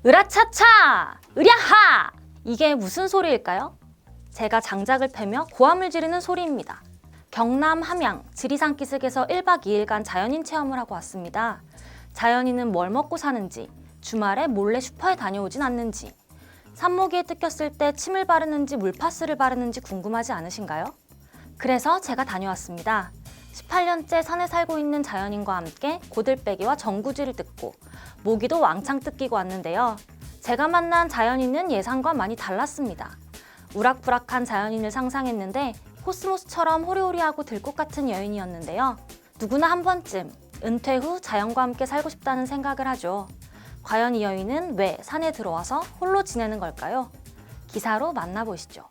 으라차차! 으랴하! 이게 무슨 소리일까요? 제가 장작을 패며 고함을 지르는 소리입니다. 경남 함양 지리산 기슭에서 1박 2일간 자연인 체험을 하고 왔습니다. 자연인은 뭘 먹고 사는지, 주말에 몰래 슈퍼에 다녀오진 않는지, 산모기에 뜯겼을 때 침을 바르는지 물파스를 바르는지 궁금하지 않으신가요? 그래서 제가 다녀왔습니다. 18년째 산에 살고 있는 자연인과 함께 고들빼기와 전구지를 뜯고 모기도 왕창 뜯기고 왔는데요. 제가 만난 자연인은 예상과 많이 달랐습니다. 우락부락한 자연인을 상상했는데 코스모스처럼 호리호리하고 들꽃 같은 여인이었는데요. 누구나 한 번쯤 은퇴 후 자연과 함께 살고 싶다는 생각을 하죠. 과연 이 여인은 왜 산에 들어와서 홀로 지내는 걸까요? 기사로 만나보시죠.